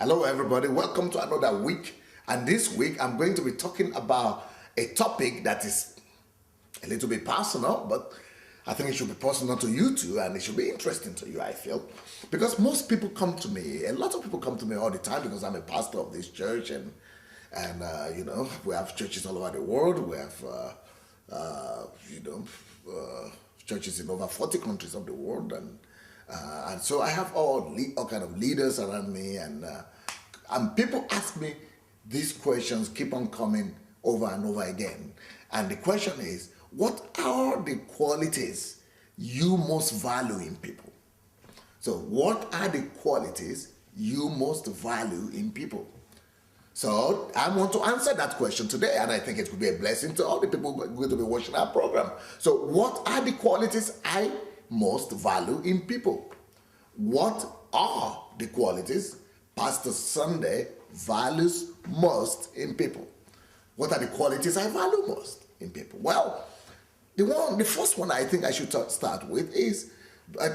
Hello everybody, welcome to another week. And this week I'm going to be talking about a topic that is a little bit personal, but I think it should be personal to you too, and it should be interesting to you, I feel. Because most people come to me, a lot of people come to me all the time because I'm a pastor of this church, and we have churches all over the world. We have churches in over 40 countries of the world, and so I have all kind of leaders around me, and people ask me these questions, keep on coming over and over again. And the question is, what are the qualities you most value in people? So what are the qualities you most value in people? So I want to answer that question today, and I think it will be a blessing to all the people who are going to be watching our program. So what are the qualities I most value in people? What are the qualities Pastor Sunday values most in people? What are the qualities I value most in people? Well, the first one I think I should start with is,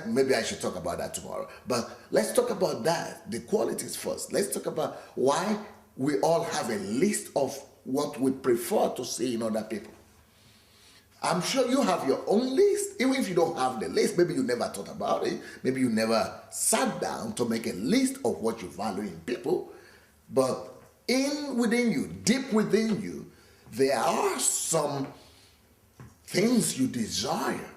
maybe I should talk about that tomorrow, but let's talk about that, the qualities first. Let's talk about why we all have a list of what we prefer to see in other people. I'm sure you have your own list. Even if you don't have the list, maybe you never thought about it, maybe you never sat down to make a list of what you value in people, but within you, deep within you, there are some things you desire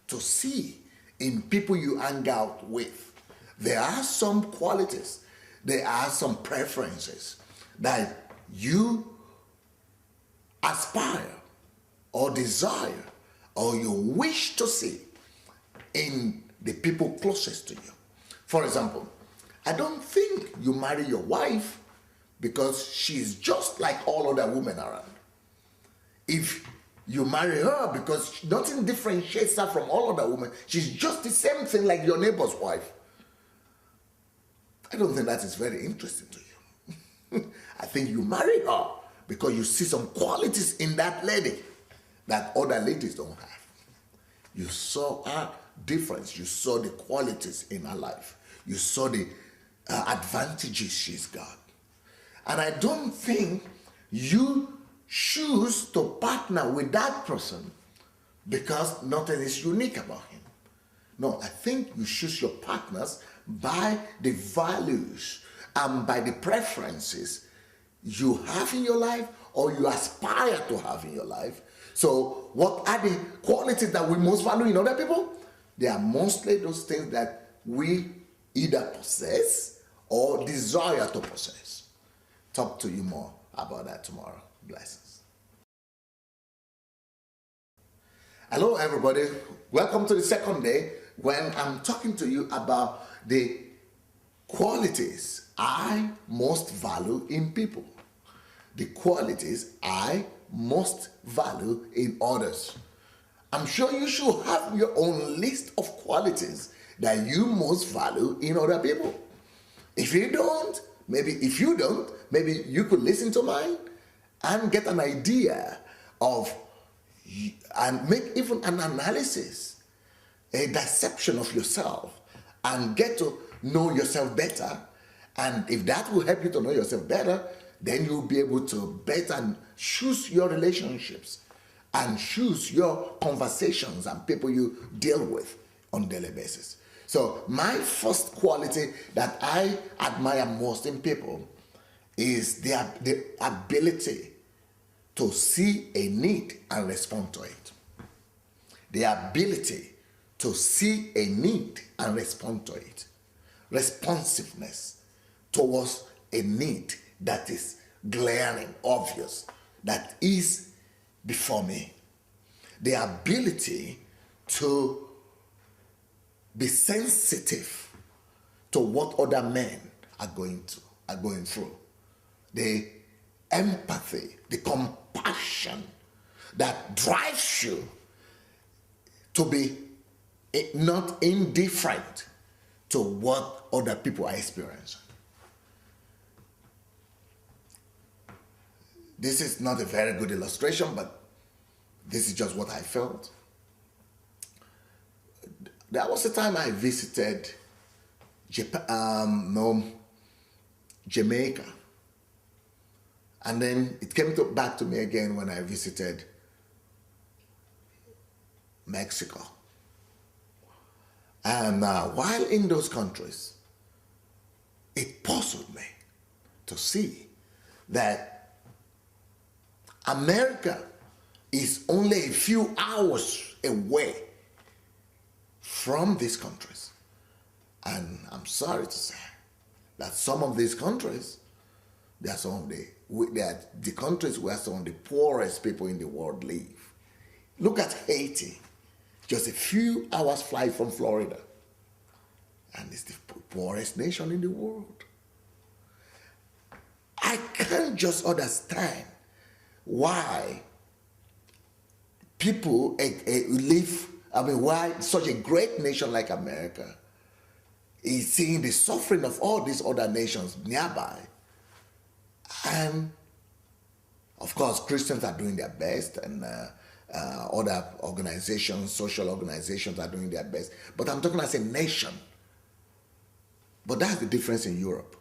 to see in people you hang out with. There are some qualities, there are some preferences that you aspire or desire or you wish to see in the people closest to you. For example, I don't think you marry your wife because she's just like all other women around. If you marry her because nothing differentiates her from all other women, she's just the same thing like your neighbor's wife, I don't think that is very interesting to you. I think you marry her because you see some qualities in that lady that other ladies don't have. You saw her difference. You saw the qualities in her life. You saw the advantages she's got. And I don't think you choose to partner with that person because nothing is unique about him. No, I think you choose your partners by the values and by the preferences you have in your life or you aspire to have in your life. So what are the qualities that we most value in other people? They are mostly those things that we either possess or desire to possess. Talk to you more about that tomorrow. Blessings. Hello everybody, welcome to the second day when I'm talking to you about the qualities I most value in people. The qualities I most value in others. I'm sure you should have your own list of qualities that you most value in other people. If you don't, maybe you could listen to mine and get an idea of, and make even an analysis, a dissection of yourself, and get to know yourself better. And if that will help you to know yourself better, then you'll be able to better choose your relationships and choose your conversations and people you deal with on a daily basis. So my first quality that I admire most in people is the ability to see a need and respond to it. The ability to see a need and respond to it. Responsiveness towards a need that is glaring, obvious, that is before me. The ability to be sensitive to what other men are going through. The empathy, the compassion that drives you to be not indifferent to what other people are experiencing. This is not a very good illustration, but this is just what I felt. There was a time I visited Japan, Jamaica. And then it came back to me again when I visited Mexico. And while in those countries, it puzzled me to see that America is only a few hours away from these countries. And I'm sorry to say that some of these countries, they are the countries where some of the poorest people in the world live. Look at Haiti, just a few hours flight from Florida. And it's the poorest nation in the world. I can't just understand why people live, why such a great nation like America is seeing the suffering of all these other nations nearby. And of course, Christians are doing their best, and other organizations, social organizations are doing their best. But I'm talking as a nation. But that's the difference in Europe.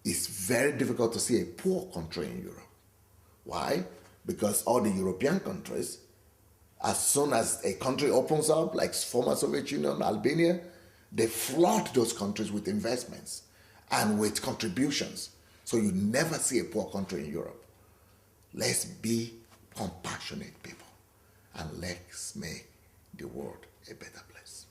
It's very difficult to see a poor country in Europe. Why? Because all the European countries, as soon as a country opens up, like former Soviet Union, Albania, they flood those countries with investments and with contributions. So you never see a poor country in Europe. Let's be compassionate people, and let's make the world a better place.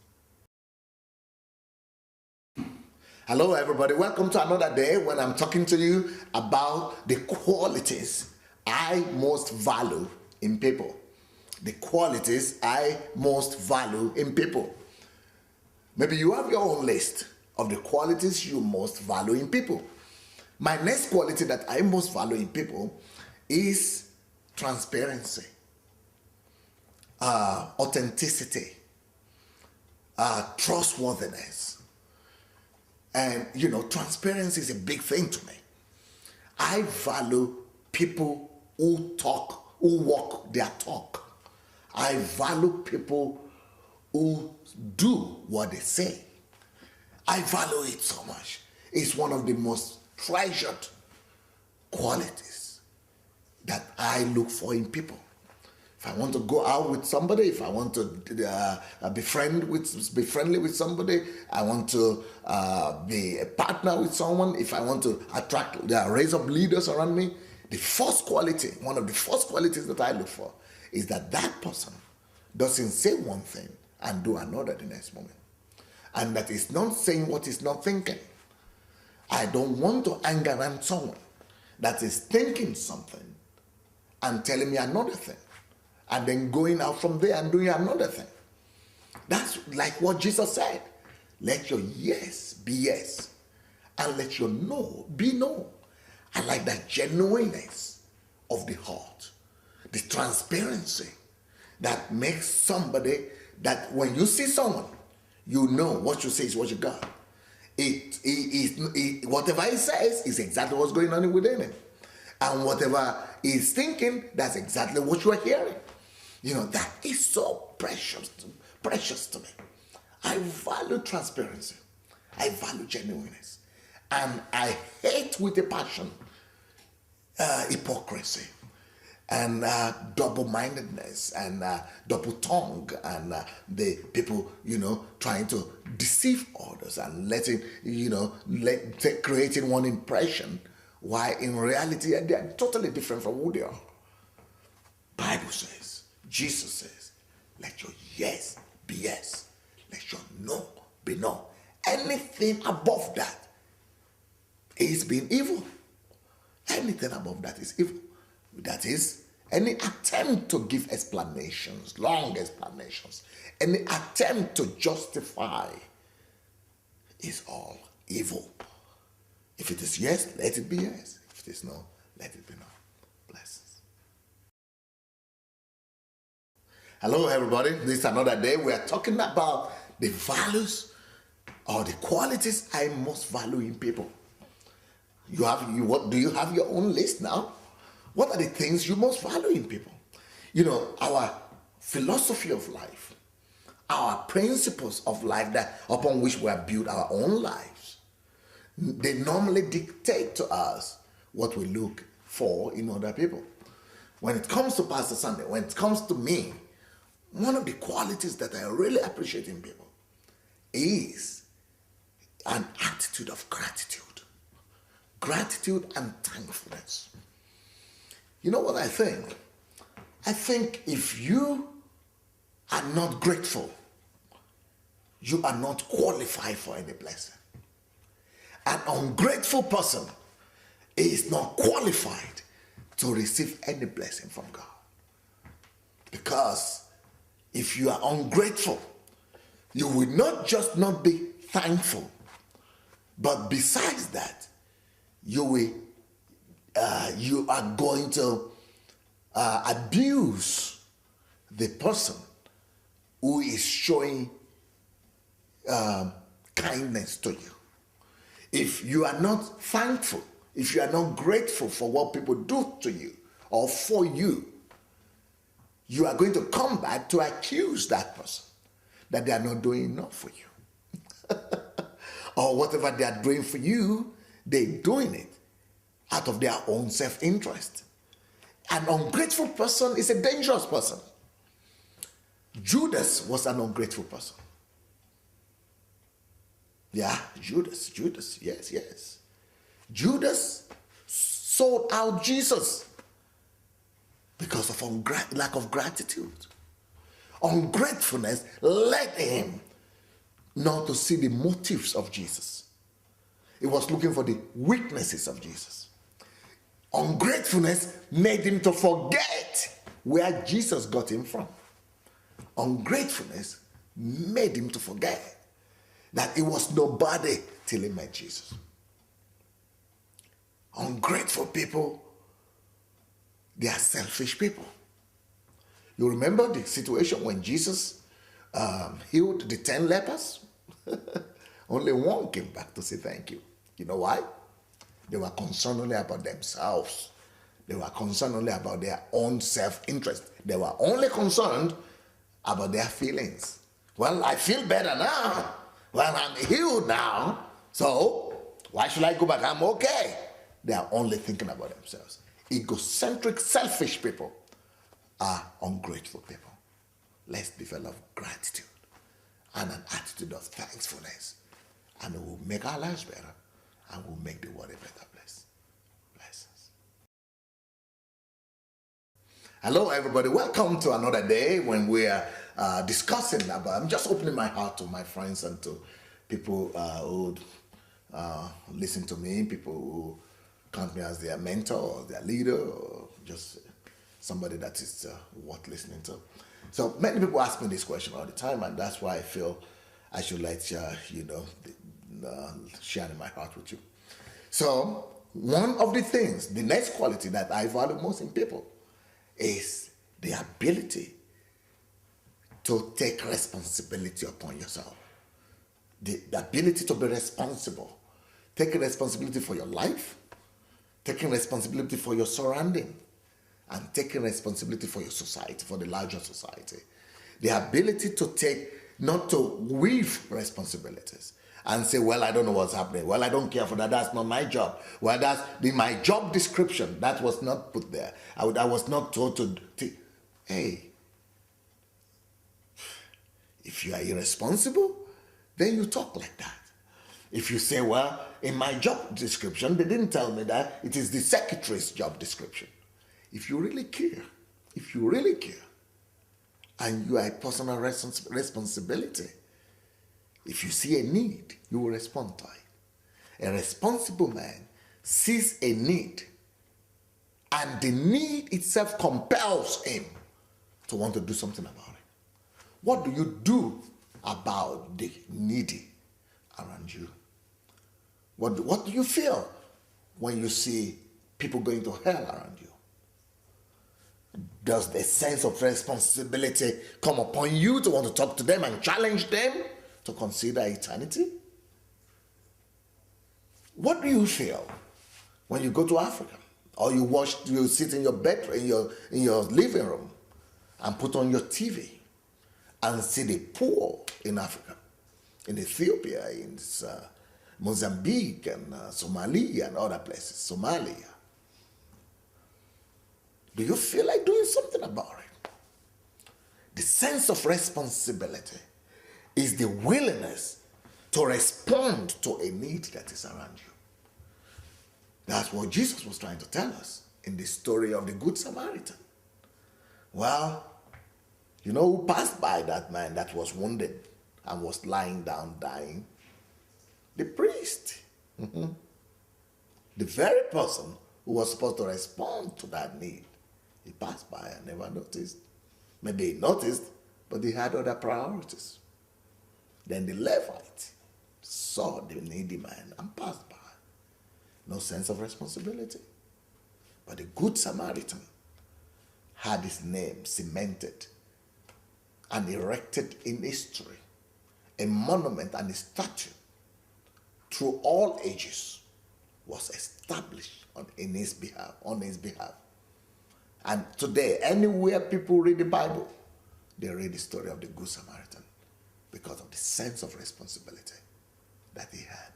Hello everybody, welcome to another day when I'm talking to you about the qualities I most value in people. The qualities I most value in people. Maybe you have your own list of the qualities you most value in people. My next quality that I most value in people is transparency, authenticity, trustworthiness. And transparency is a big thing to me. I value people who walk their talk. I value people who do what they say. I value it so much. It's one of the most treasured qualities that I look for in people. If I want to go out with somebody, if I want to be friendly with somebody, I want to be a partner with someone, if I want to raise up leaders around me, one of the first qualities that I look for is that person doesn't say one thing and do another the next moment. And that is not saying what he's not thinking. I don't want to anger around someone that is thinking something and telling me another thing, and then going out from there and doing another thing. That's like what Jesus said. Let your yes be yes, and let your no be no. I like that genuineness of the heart, the transparency that makes somebody that when you see someone, you know what you say is what you got. Whatever he says is exactly what's going on within him. And whatever he's thinking, that's exactly what you are hearing. That is so precious to me. I value transparency. I value genuineness. And I hate with a passion hypocrisy and double-mindedness and double tongue and the people, trying to deceive others and creating one impression, while in reality they are totally different from who they are. Bible says, Jesus says, let your yes be yes, let your no be no. Anything above that is being evil. Anything above that is evil. That is, any attempt to give explanations, long explanations, any attempt to justify is all evil. If it is yes, let it be yes. If it is no, let it be no. Blessings. Hello everybody, this is another day. We are talking about the values or the qualities I most value in people. Do you have your own list now? What are the things you most value in people? Our philosophy of life, our principles of life upon which we have built our own lives, They normally dictate to us what we look for in other people. When it comes to Pastor Sunday, when it comes to me, one of the qualities that I really appreciate in people is an attitude of gratitude. Gratitude and thankfulness. You know what I think? I think if you are not grateful, you are not qualified for any blessing. An ungrateful person is not qualified to receive any blessing from God. Because if you are ungrateful, you will not just not be thankful, but besides that, you are going to abuse the person who is showing kindness to you. If you are not thankful, if you are not grateful for what people do to you or for you, you are going to come back to accuse that person that they are not doing enough for you. Or whatever they are doing for you, they're doing it out of their own self-interest. An ungrateful person is a dangerous person. Judas was an ungrateful person. Yeah, Judas, yes. Judas sold out Jesus because of lack of gratitude. Ungratefulness led him not to see the motives of Jesus. He was looking for the weaknesses of Jesus. Ungratefulness made him to forget where Jesus got him from. Ungratefulness made him to forget that he was nobody till he met Jesus. Ungrateful people, they are selfish people. You remember the situation when Jesus healed the 10 lepers? Only one came back to say thank you. You know why? They were concerned only about themselves. They were concerned only about their own self-interest. They were only concerned about their feelings. Well, I feel better now. Well, I'm healed now. So, why should I go back? I'm okay. They are only thinking about themselves. Egocentric, selfish people are ungrateful people. Let's develop gratitude and an attitude of thankfulness, and it will make our lives better and will make the world a better place. Blessings. Hello, everybody. Welcome to another day when we are discussing about, I'm just opening my heart to my friends and to people who listen to me, people who count me as their mentor or their leader or just somebody that is worth listening to. So many people ask me this question all the time, and that's why I feel I should share my heart with you. So one of the things, the next quality that I value most in people is the ability to take responsibility upon yourself. The ability to be responsible. Taking responsibility for your life, taking responsibility for your surrounding, and taking responsibility for your society, for the larger society. The ability to take, not to weave responsibilities and say, well, I don't know what's happening. Well, I don't care for that. That's not my job. Well, that's my job description. That was not put there. I was not told to. Hey, if you are irresponsible, then you talk like that. If you say, well, in my job description, they didn't tell me that. It is the secretary's job description. If you really care, and you are a personal responsibility, if you see a need, you will respond to it. A responsible man sees a need, and the need itself compels him to want to do something about it. What do you do about the needy around you? What do you feel when you see people going to hell around you? Does the sense of responsibility come upon you to want to talk to them and challenge them to consider eternity? What do you feel when you go to Africa, or you sit in your bedroom, in your living room, and put on your TV and see the poor in Africa, in Ethiopia, in Mozambique and Somalia and other places, Somalia. Do you feel like doing something about it? The sense of responsibility is the willingness to respond to a need that is around you. That's what Jesus was trying to tell us in the story of the Good Samaritan. Well, you know who passed by that man that was wounded and was lying down dying? The priest. The very person who was supposed to respond to that need. He passed by and never noticed. Maybe he noticed, but he had other priorities. Then the Levite saw the needy man and passed by. No sense of responsibility. But the Good Samaritan had his name cemented and erected in history, a monument and a statue through all ages was established in his behalf, on his behalf. And today, anywhere people read the Bible, they read the story of the Good Samaritan because of the sense of responsibility that he had.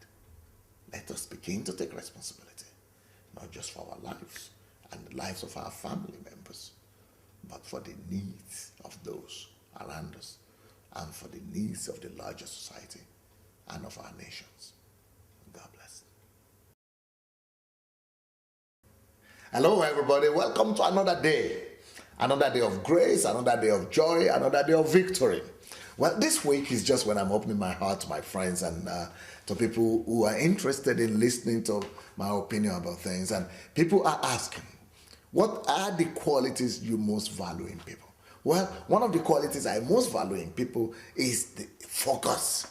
Let us begin to take responsibility, not just for our lives and the lives of our family members, but for the needs of those around us and for the needs of the larger society and of our nations. God bless. Hello, everybody. Welcome to another day. Another day of grace, another day of joy, another day of victory. Well, this week is just when I'm opening my heart to my friends and to people who are interested in listening to my opinion about things. And people are asking, what are the qualities you most value in people? Well, one of the qualities I most value in people is the focus.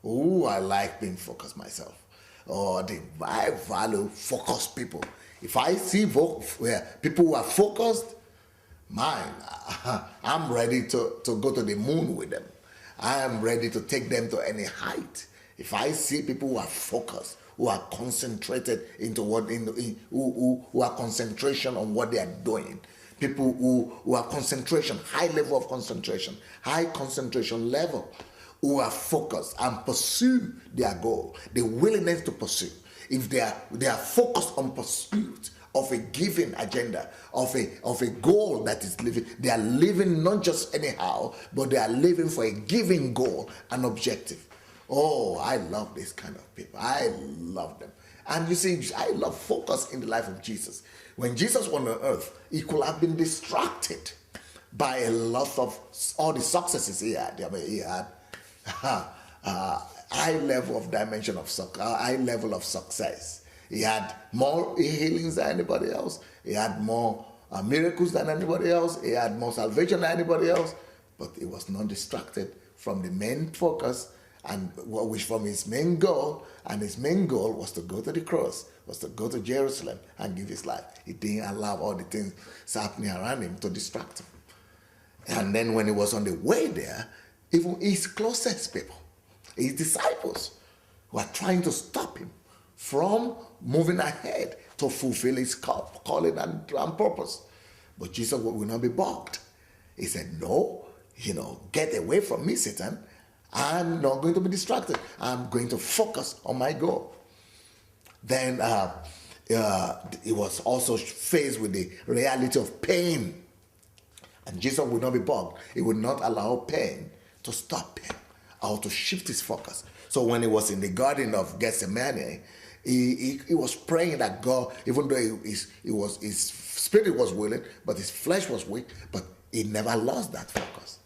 Oh, I like being focused myself. I value focused people. If I see people who are focused, I'm ready to go to the moon with them. I am ready to take them to any height. If I see people who are focused, who are concentrated into who are concentration on what they are doing, people who are concentration, high level of concentration, high concentration level, who are focused and pursue their goal, the willingness to pursue. If they are focused on pursuit of a given agenda, of a goal that is living, they are living not just anyhow, but they are living for a given goal, an objective. Oh, I love this kind of people. I love them. And you see, I love focus in the life of Jesus. When Jesus was on earth, he could have been distracted by a lot of all the successes he had. I mean, he had high level of dimension of high level of success. He had more healings than anybody else. He had more miracles than anybody else. He had more salvation than anybody else. But he was not distracted from the main focus and which from his main goal. And his main goal was to go to the cross, was to go to Jerusalem and give his life. He didn't allow all the things happening around him to distract him. And then when he was on the way there, even his closest people, his disciples, were trying to stop him from moving ahead to fulfill his calling and purpose. But Jesus will not be balked. He said, no, get away from me, Satan. I'm not going to be distracted. I'm going to focus on my goal. Then he was also faced with the reality of pain. And Jesus would not be balked. He would not allow pain to stop him or to shift his focus. So when he was in the Garden of Gethsemane, he was praying that God, even though his spirit was willing, but his flesh was weak, but he never lost that focus.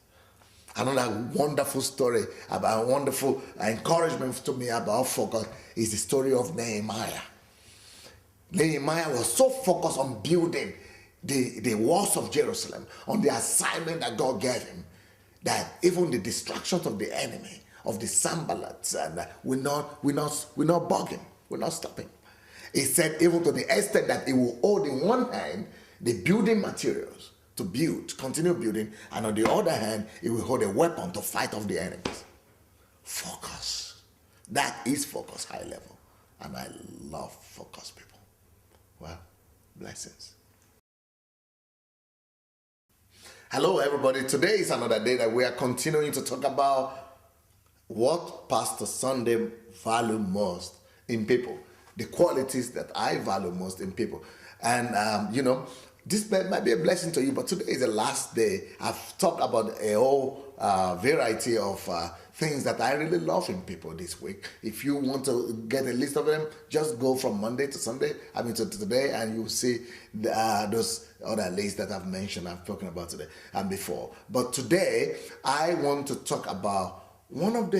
Another wonderful story, about wonderful encouragement to me about focus is the story of Nehemiah. Nehemiah was so focused on building the walls of Jerusalem, on the assignment that God gave him, that even the distractions of the enemy, of the Sanballats, and will not bug him, will not stop him. He said even to the extent that he will hold in one hand the building materials to build, continue building, and on the other hand, he will hold a weapon to fight off the enemies. Focus. That is focus, high level. And I love focused people. Well, blessings. Hello, everybody. Today is another day that we are continuing to talk about what Pastor Sunday value most in people, the qualities that I value most in people. And, this might be a blessing to you, but today is the last day. I've talked about a whole variety of things that I really love in people this week. If you want to get a list of them, just go from Monday to Sunday, to today, and you'll see those other lists that I've mentioned, I've spoken about today and before. But today, I want to talk about one of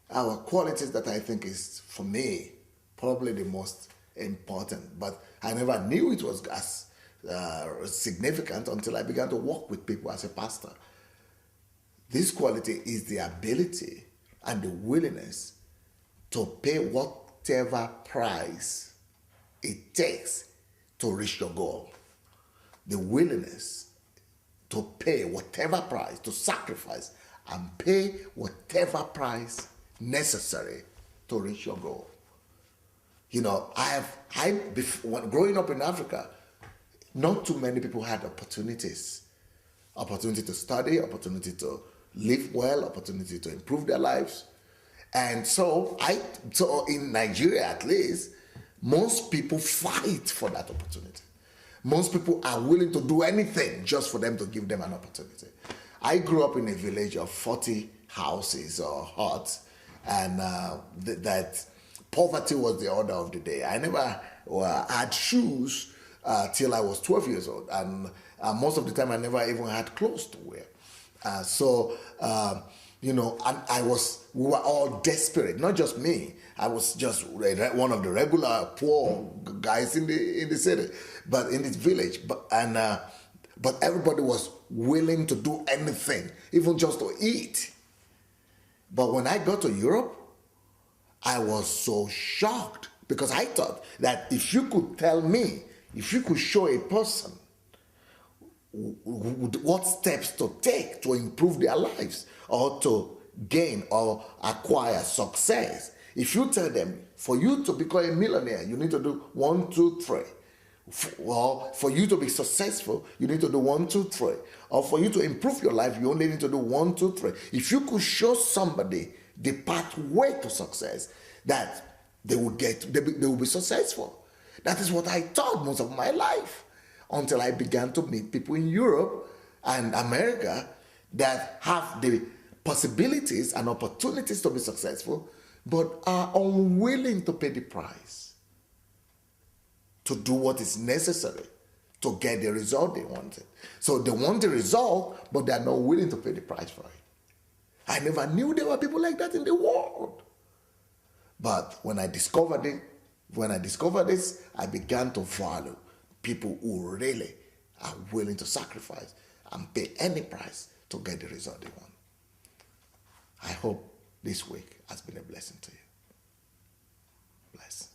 our qualities that I think is, for me, probably the most important. But I never knew it was as significant until I began to work with people as a pastor. This quality is the ability and the willingness to pay whatever price it takes to reach your goal. The willingness to pay whatever price, to sacrifice and pay whatever price necessary to reach your goal. Growing up in Africa, not too many people had opportunity to study, opportunity to live well, opportunity to improve their lives. And so in Nigeria at least, most people fight for that opportunity. Most people are willing to do anything just for them to give them an opportunity. I grew up in a village of 40 houses or huts, and that poverty was the order of the day. I never had shoes till I was 12 years old, and most of the time I never even had clothes to wear. We were all desperate. Not just me. I was just one of the regular poor guys in the city, but in this village. But everybody was willing to do anything, even just to eat. But when I got to Europe, I was so shocked, because I thought that if you could show a person what steps to take to improve their lives or to gain or acquire success, if you tell them, for you to become a millionaire, you need to do 1, 2, 3. Or for you to be successful, you need to do 1, 2, 3. Or for you to improve your life, you only need to do 1, 2, 3. If you could show somebody the pathway to success, that they will be successful. That is what I thought most of my life, until I began to meet people in Europe and America that have the possibilities and opportunities to be successful, but are unwilling to pay the price, to do what is necessary to get the result they wanted. So they want the result, but they are not willing to pay the price for it. I never knew there were people like that in the world. But when I discovered this, I began to value people who really are willing to sacrifice and pay any price to get the result they want. I hope this week has been a blessing to you. Bless.